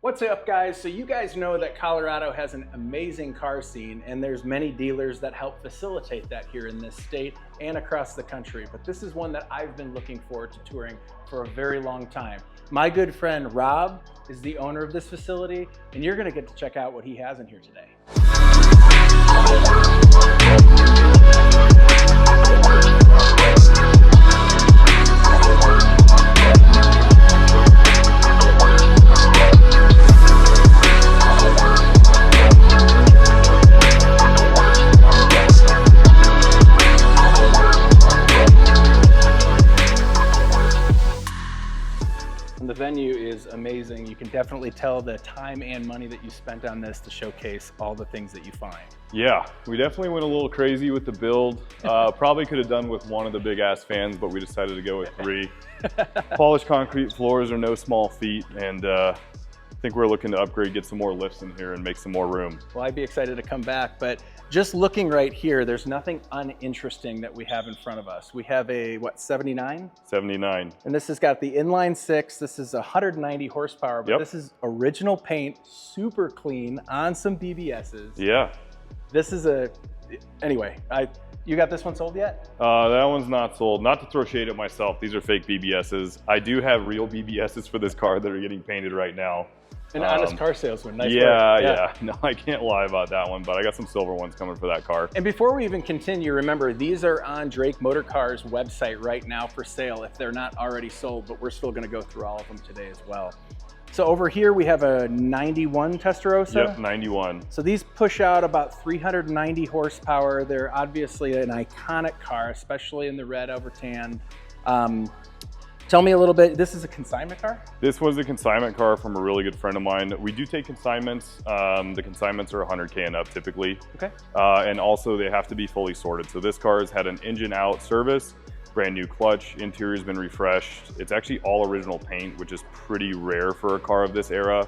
What's up, guys? So you guys know that Colorado has an amazing car scene, and there's many dealers that help facilitate that here in this state and across the country. But this is one that I've been looking forward to touring for a very long time. My good friend Rob is the owner of this facility, and you're gonna get to check out what he has in here today. The venue is amazing. You can definitely tell the time and money that you spent on this to showcase all the things that you find. Yeah, we definitely went a little crazy with the build. Probably could have done with one of the big ass fans, but we decided to go with 3. Polished concrete floors are no small feat, and I think we're looking to upgrade, get some more lifts in here and make some more room. Well, I'd be excited to come back, but just looking right here, there's nothing uninteresting that we have in front of us. We have a, what, 79? 79. And this has got the inline 6. This is 190 horsepower, but This is original paint, super clean, on some BBSs. Yeah. This is anyway, you got this one sold yet? That one's not sold. Not to throw shade at myself, these are fake BBSs. I do have real BBSs for this car that are getting painted right now. An honest car salesman, nice work. Yeah. No, I can't lie about that one, but I got some silver ones coming for that car. And before we even continue, remember, these are on Drake Motor Cars website right now for sale if they're not already sold, but we're still gonna go through all of them today as well. So over here we have a 91 Testarossa. Yep, 91. So these push out about 390 horsepower. They're obviously an iconic car, especially in the red over tan. Tell me a little bit, this is a consignment car? This was a consignment car from a really good friend of mine. We do take consignments. The consignments are 100K and up typically. Okay. And also they have to be fully sorted. So this car has had an engine out service, brand new clutch, interior's been refreshed. It's actually all original paint, which is pretty rare for a car of this era.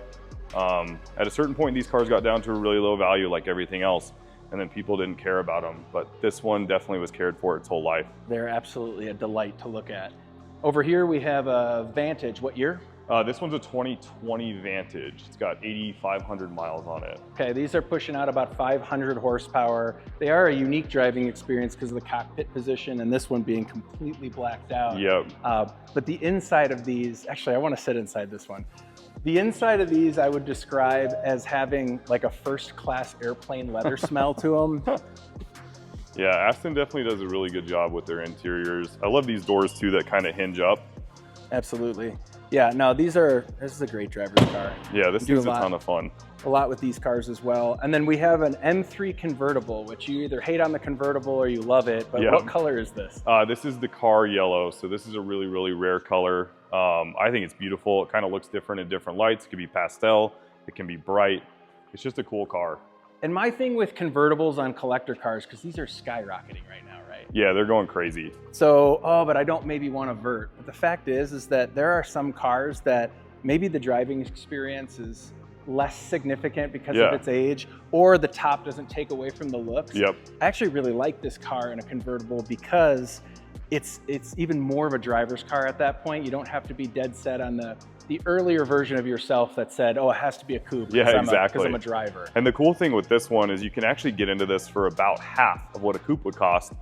At a certain point, these cars got down to a really low value like everything else, and then people didn't care about them. But this one definitely was cared for its whole life. They're absolutely a delight to look at. Over here we have a Vantage. What year? This one's a 2020 Vantage. It's got 8,500 miles on it. Okay, these are pushing out about 500 horsepower. They are a unique driving experience because of the cockpit position and this one being completely blacked out. Yep. But the inside of these, actually I want to sit inside this one. The inside of these I would describe as having like a first class airplane leather smell to them. Yeah, Aston definitely does a really good job with their interiors. I love these doors too that kind of hinge up. Absolutely. Yeah, no, this is a great driver's car. Yeah, this is a ton of fun. A lot with these cars as well. And then we have an M3 convertible, which you either hate on the convertible or you love it, but what color is this? This is the car yellow. So this is a really, really rare color. I think it's beautiful. It kind of looks different in different lights. It can be pastel, it can be bright. It's just a cool car. And my thing with convertibles on collector cars, because these are skyrocketing right now, right? Yeah, they're going crazy. So, but I don't maybe want to vert. But the fact is that there are some cars that maybe the driving experience is less significant because of its age, or the top doesn't take away from the looks. Yep. I actually really like this car in a convertible because it's even more of a driver's car at that point. You don't have to be dead set on the earlier version of yourself that said, oh, it has to be a coupe because I'm a driver. And the cool thing with this one is you can actually get into this for about half of what a coupe would cost,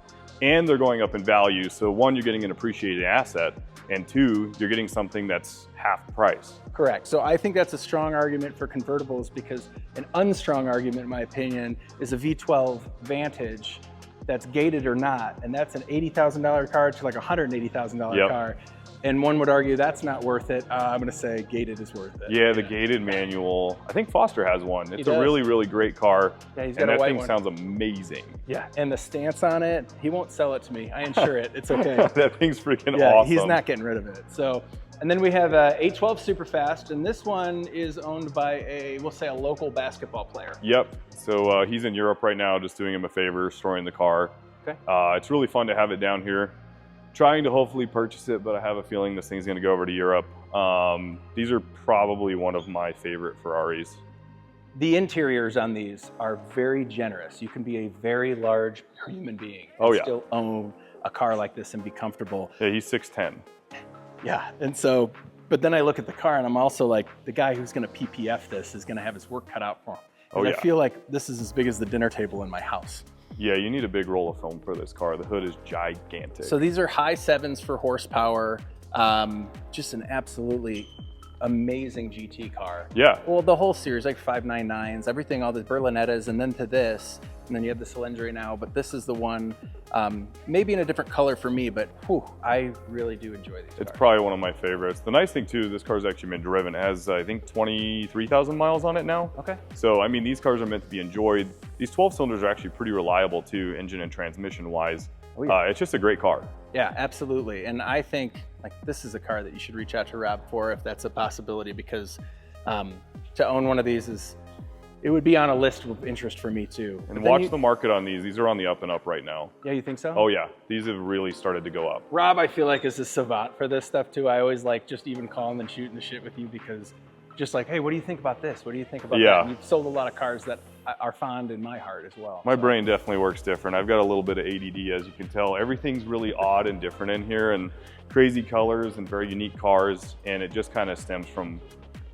and they're going up in value. So one, you're getting an appreciated asset, and 2, you're getting something that's half the price. Correct. So I think that's a strong argument for convertibles, because an unstrong argument, in my opinion, is a V12 Vantage that's gated or not, and that's an $80,000 car to like a $180,000 car. And one would argue that's not worth it. I'm going to say gated is worth it. Yeah, the gated manual. I think Foster has one. It's a really, really great car. Yeah, he's got a white one. And that thing sounds amazing. Yeah, and the stance on it, he won't sell it to me. I insure it. It's okay. That thing's freaking awesome. He's not getting rid of it. So, and then we have a 812 Superfast, and this one is owned by we'll say a local basketball player. Yep. So he's in Europe right now, just doing him a favor, storing the car. Okay. It's really fun to have it down here. Trying to hopefully purchase it, but I have a feeling this thing's going to go over to Europe. These are probably one of my favorite Ferraris. The interiors on these are very generous. You can be a very large human being and still own a car like this and be comfortable. Yeah, he's 6'10". Yeah, and so But then I look at the car and I'm also like, the guy who's going to PPF this is going to have his work cut out for him. Oh, yeah. I feel like this is as big as the dinner table in my house. Yeah, you need a big roll of film for this car. The hood is gigantic. So these are high 7s for horsepower. Just an absolutely amazing GT car. Yeah. Well, the whole series, like 599s, everything, all the Berlinettas, and then to this, and then you have the Cylindri now, but this is the one, maybe in a different color for me, but whew, I really do enjoy these It's cars. probably one of my favorites. The nice thing too, this car's actually been driven. It has, I think, 23,000 miles on it now. Okay. So, I mean, these cars are meant to be enjoyed. These 12 cylinders are actually pretty reliable too, engine and transmission wise. Oh, yeah. It's just a great car. Yeah, absolutely. And I think like this is a car that you should reach out to Rob for if that's a possibility, because to own one of these it would be on a list of interest for me too. And watch the market on these. These are on the up and up right now. Yeah, you think so? Oh yeah, these have really started to go up. Rob, I feel like is a savant for this stuff too. I always like just even calling and shooting the shit with you, because just like, hey, what do you think about this? What do you think about that? And you've sold a lot of cars that are fond in my heart as well. My brain definitely works different. I've got a little bit of ADD, as you can tell. Everything's really odd and different in here, and crazy colors and very unique cars, and it just kind of stems from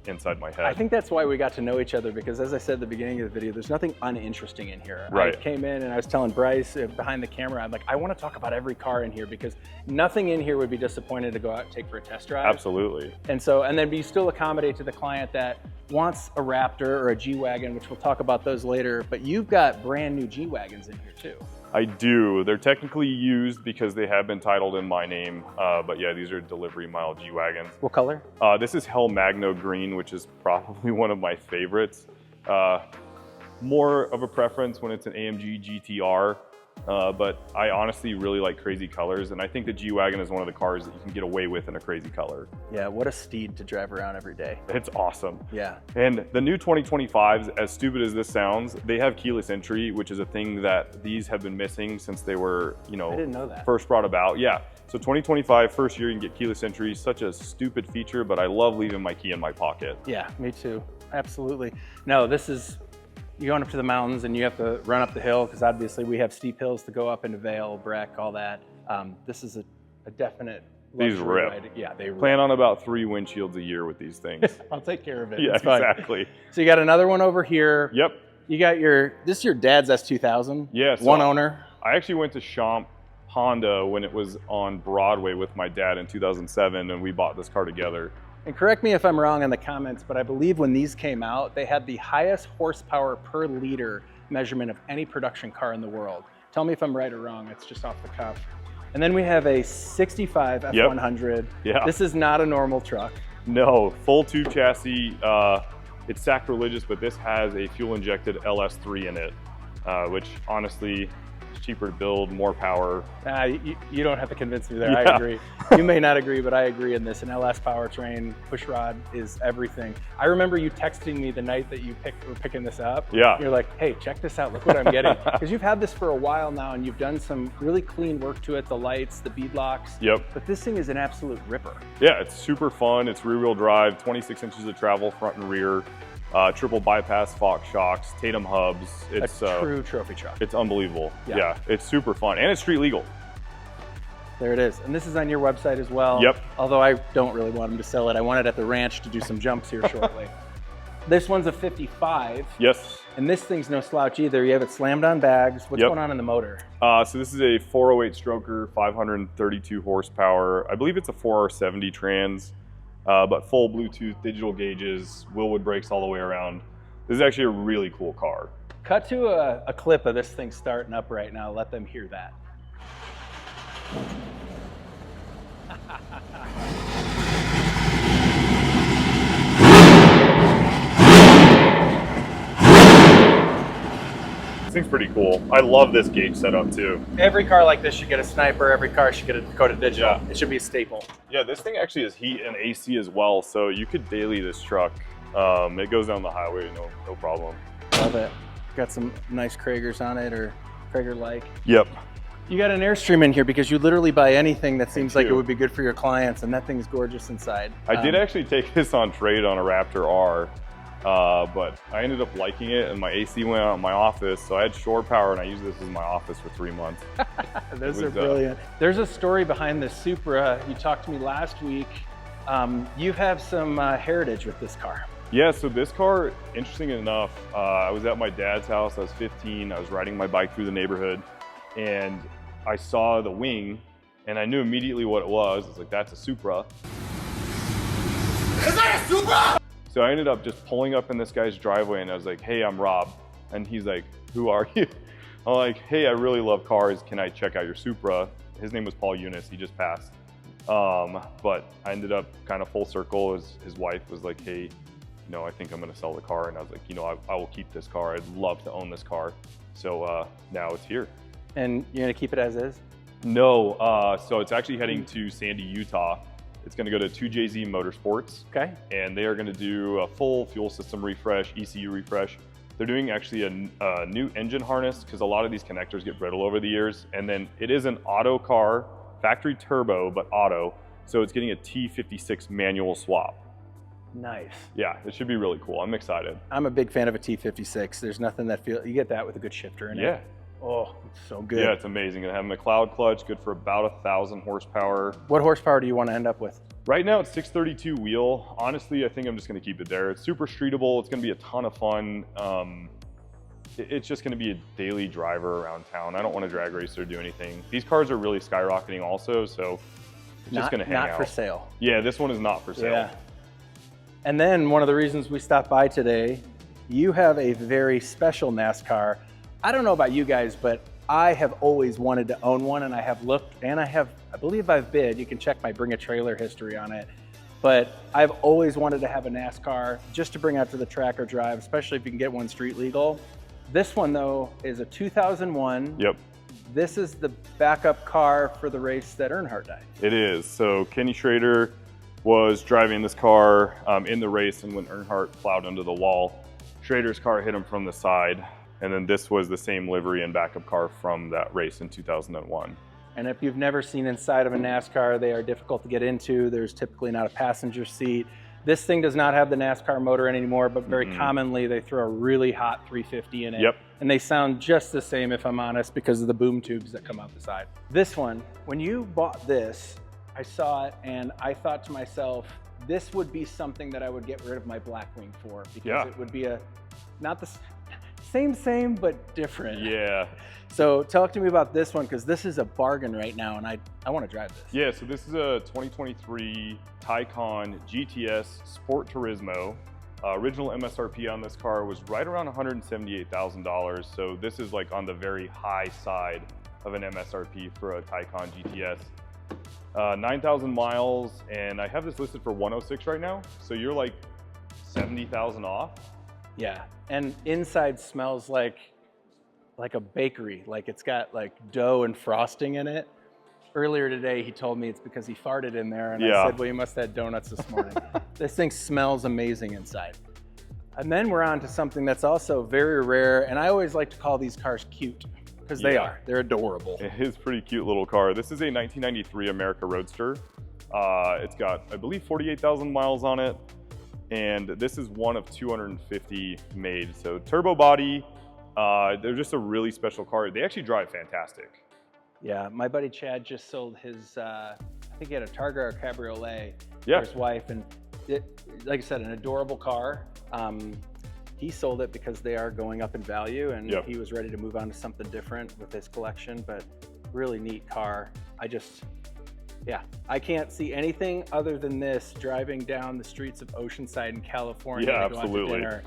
inside my head. I think that's why we got to know each other, because as I said at the beginning of the video, there's nothing uninteresting in here. Right. I came in and I was telling Bryce behind the camera, I'm like, I want to talk about every car in here, because nothing in here would be disappointed to go out and take for a test drive. Absolutely. And so, and then you still accommodate to the client that wants a Raptor or a G-Wagon, which we'll talk about those later, but you've got brand new G-Wagons in here too. I do. They're technically used because they have been titled in my name, but yeah, these are delivery mile G-Wagons. What color? This is Hell Magno Green, which is probably one of my favorites. More of a preference when it's an AMG GTR, but I honestly really like crazy colors, and I think the G-Wagon is one of the cars that you can get away with in a crazy color. Yeah, what a steed to drive around every day. It's awesome. Yeah. And the new 2025s, as stupid as this sounds, they have keyless entry, which is a thing that these have been missing since they were, you know, I didn't know that. First brought about. Yeah. So 2025, first year, you can get keyless entry. Such a stupid feature, but I love leaving my key in my pocket. Yeah, me too. Absolutely. No, this is, you're going up to the mountains and you have to run up the hill, because obviously we have steep hills to go up into Vail, Breck, all that. This is a definite These rip. ride. Yeah, they rip. Plan on about 3 windshields a year with these things. I'll take care of it. Yeah, It's fine. exactly. So you got another one over here. Yep. You got this is your dad's S2000? Yeah. So one owner? I actually went to Champ Honda when it was on Broadway with my dad in 2007, and we bought this car together. And correct me if I'm wrong in the comments, but I believe when these came out, they had the highest horsepower per liter measurement of any production car in the world. Tell me if I'm right or wrong. It's just off the cuff. And then we have a 65 F100. Yeah. This is not a normal truck. No, full tube chassis. It's sacrilegious, but this has a fuel-injected LS3 in it, which honestly is cheaper to build, more power. You don't have to convince me there. Yeah. I agree. You may not agree, but I agree in this. An LS powertrain pushrod is everything. I remember you texting me the night that you were picking this up. Yeah. You're like, hey, check this out. Look what I'm getting. Because you've had this for a while now, and you've done some really clean work to it. The lights, the bead locks. Yep. But this thing is an absolute ripper. Yeah, it's super fun. It's rear-wheel drive, 26 inches of travel, front and rear. Triple bypass Fox shocks, Tatum hubs. It's a true trophy truck. It's unbelievable. Yeah. Yeah, it's super fun, and it's street legal. There it is. And this is on your website as well. Yep. Although I don't really want them to sell it. I want it at the ranch to do some jumps here shortly. This one's a 55. Yes. And this thing's no slouch either. You have it slammed on bags. What's going on in the motor? So this is a 408 stroker, 532 horsepower. I believe it's a 4R70 trans. But full Bluetooth, digital gauges, Willwood brakes all the way around. This is actually a really cool car. Cut to a clip of this thing starting up right now. Let them hear that. This thing's pretty cool. I love this gauge setup too. Every car like this should get a sniper. Every car should get a Dakota Digital. Yeah. It should be a staple. Yeah, this thing actually has heat and AC as well, so you could daily this truck. It goes down the highway, no problem. Love it. Got some nice Kragers on it, or Krager-like. Yep. You got an Airstream in here because you literally buy anything that seems like it would be good for your clients, and that thing's gorgeous inside. I did actually take this on trade on a Raptor R. But I ended up liking it, and my AC went out in my office, so I had shore power, and I used this as my office for 3 months. Those are brilliant. There's a story behind this Supra. You talked to me last week You have some heritage with this car. Yeah, so this car, interesting enough, I was at my dad's house, I was 15, I was riding my bike through the neighborhood, and I saw the wing, and I knew immediately what it was. It's like, that's a Supra. Is that a Supra? So I ended up just pulling up in this guy's driveway, and I was like, hey, I'm Rob. And he's like, who are you? I'm like, hey, I really love cars. Can I check out your Supra? His name was Paul Eunice, he just passed. But I ended up kind of full circle. His wife was like, hey, no, I think I'm gonna sell the car. And I was like, you know, I will keep this car. I'd love to own this car. So now it's here. And you're gonna keep it as is? No, so it's actually heading to Sandy, Utah. It's gonna go to 2JZ Motorsports. Okay. And they are gonna do a full fuel system refresh, ECU refresh. They're doing actually a new engine harness because a lot of these connectors get brittle over the years. And then it is an auto car, factory turbo, but auto. So it's getting a T56 manual swap. Nice. Yeah, it should be really cool. I'm excited. I'm a big fan of a T56. There's nothing that you get that with a good shifter in it. Yeah. Oh, it's so good. Yeah, it's amazing. Gonna have a McLeod clutch, good for about 1,000 horsepower. What horsepower do you want to end up with? Right now it's 632 wheel. Honestly, I think I'm just gonna keep it there. It's super streetable. It's gonna be a ton of fun. It's just gonna be a daily driver around town. I don't want to drag race or do anything. These cars are really skyrocketing also, so it's just gonna hang out. Not for sale. Yeah, this one is not for sale. Yeah. And then one of the reasons we stopped by today, you have a very special NASCAR. I don't know about you guys, but I have always wanted to own one, and I have looked, and I believe I've bid. You can check my Bring a Trailer history on it. But I've always wanted to have a NASCAR just to bring out to the track or drive, especially if you can get one street legal. This one though is a 2001. Yep. This is the backup car for the race that Earnhardt died. It is. So Kenny Schrader was driving this car in the race, and when Earnhardt plowed into the wall, Schrader's car hit him from the side. And then this was the same livery and backup car from that race in 2001. And if you've never seen inside of a NASCAR, they are difficult to get into. There's typically not a passenger seat. This thing does not have the NASCAR motor anymore, but very commonly they throw a really hot 350 in it. Yep. And they sound just the same, if I'm honest, because of the boom tubes that come out the side. This one, when you bought this, I saw it and I thought to myself, this would be something that I would get rid of my Blackwing for, because it would be not the same, but different. Yeah. So talk to me about this one, because this is a bargain right now, and I want to drive this. Yeah, so this is a 2023 Taycan GTS Sport Turismo. Original MSRP on this car was right around $178,000. So this is like on the very high side of an MSRP for a Taycan GTS. 9,000 miles, and I have this listed for 106 right now. So you're like 70,000 off. Yeah, and inside smells like a bakery. Like it's got like dough and frosting in it. Earlier today, he told me it's because he farted in there, and I said, well, you must have had donuts this morning. This thing smells amazing inside. And then we're on to something that's also very rare, and I always like to call these cars cute, because they are. They're adorable. It is a pretty cute little car. This is a 1993 America Roadster. It's got, I believe, 48,000 miles on it, and this is one of 250 made. So turbo body. They're just a really special car. They actually drive fantastic. Yeah, my buddy Chad just sold his, I think he had a Targa or Cabriolet for his wife, and like I said, an adorable car. He sold it because they are going up in value, and he was ready to move on to something different with his collection, but really neat car. I can't see anything other than this driving down the streets of Oceanside in California. Yeah, to go out to absolutely. dinner.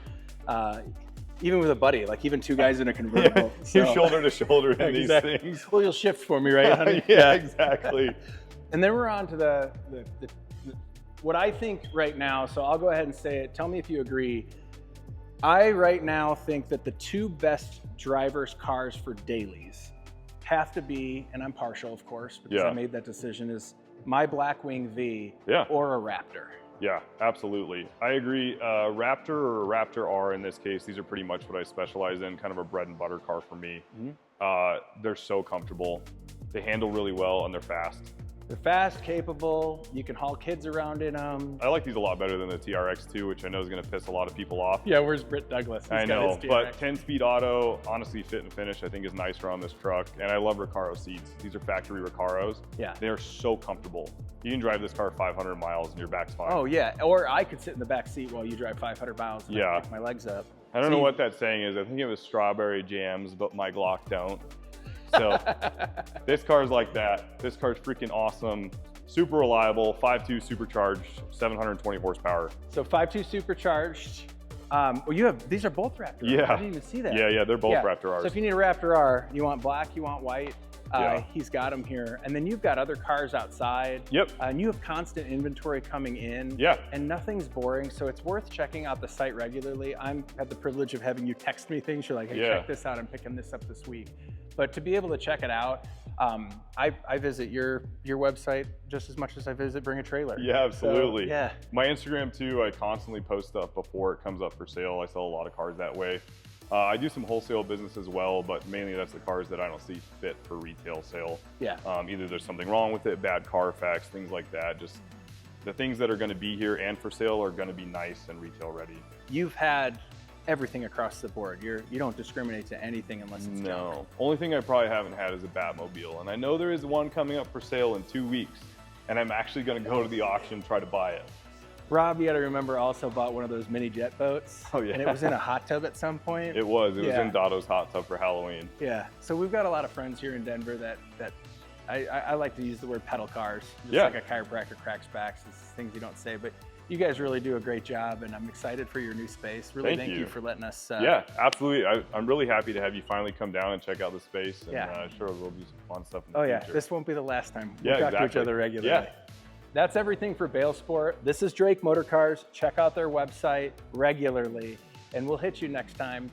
Even with a buddy, like even two guys in a convertible. You're shoulder to shoulder in these things. Well, you'll shift for me, right, honey? Yeah, exactly. And then we're on to the what I think right now, so I'll go ahead and say it. Tell me if you agree. I right now think that the two best drivers' cars for dailies have to be, and I'm partial, of course, because I made that decision, is my Blackwing V or a Raptor. Yeah, absolutely. I agree. Raptor or Raptor R in this case, these are pretty much what I specialize in, kind of a bread and butter car for me. They're so comfortable. They handle really well and they're fast. They're fast, capable. You can haul kids around in them. I like these a lot better than the TRX2, which I know is going to piss a lot of people off. Yeah, where's Britt Douglas? I know, but 10-speed auto, honestly, fit and finish, I think is nicer on this truck. And I love Recaro seats. These are factory Recaros. Yeah. They are so comfortable. You can drive this car 500 miles and your back's fine. Oh yeah, or I could sit in the back seat while you drive 500 miles and I pick my legs up. I don't know what that saying is. I think it was strawberry jams, but my Glock don't. So this car's like that. This car's freaking awesome. Super reliable, 5.2 supercharged, 720 horsepower. So 5.2 supercharged. Well, these are both Raptor R. Yeah. I didn't even see that. Yeah, they're both Raptor Rs. So if you need a Raptor R, you want black, you want white, he's got them here. And then you've got other cars outside. Yep. And you have constant inventory coming in. Yeah. And nothing's boring, so it's worth checking out the site regularly. I've had the privilege of having you text me things. You're like, hey, check this out. I'm picking this up this week. But to be able to check it out, I visit your website just as much as I visit Bring a Trailer. Yeah, absolutely. So, my Instagram too, I constantly post stuff before it comes up for sale. I sell a lot of cars that way. I do some wholesale business as well, but mainly that's the cars that I don't see fit for retail sale. Yeah. Either there's something wrong with it, bad Carfax, things like that. Just the things that are going to be here and for sale are going to be nice and retail ready. You've had everything across the board. You don't discriminate to anything unless it's junk. Only thing I probably haven't had is a Batmobile, and I know there is one coming up for sale in 2 weeks, and I'm actually going to go to the auction and try to buy it. Rob, you got to remember, also bought one of those mini jet boats. Oh yeah. And it was in a hot tub at some point. It was in Dotto's hot tub for Halloween. Yeah. So we've got a lot of friends here in Denver that I like to use the word pedal cars. Just like a chiropractor cracks backs. It's things you don't say, but you guys really do a great job, and I'm excited for your new space. Really, thank you for letting us. Yeah, absolutely. I'm really happy to have you finally come down and check out the space, and sure we'll do some fun stuff in the future. This won't be the last time. We'll talk to each other regularly. Yeah. That's everything for Bale Sport. This is Drake Motor Cars. Check out their website regularly, and we'll hit you next time.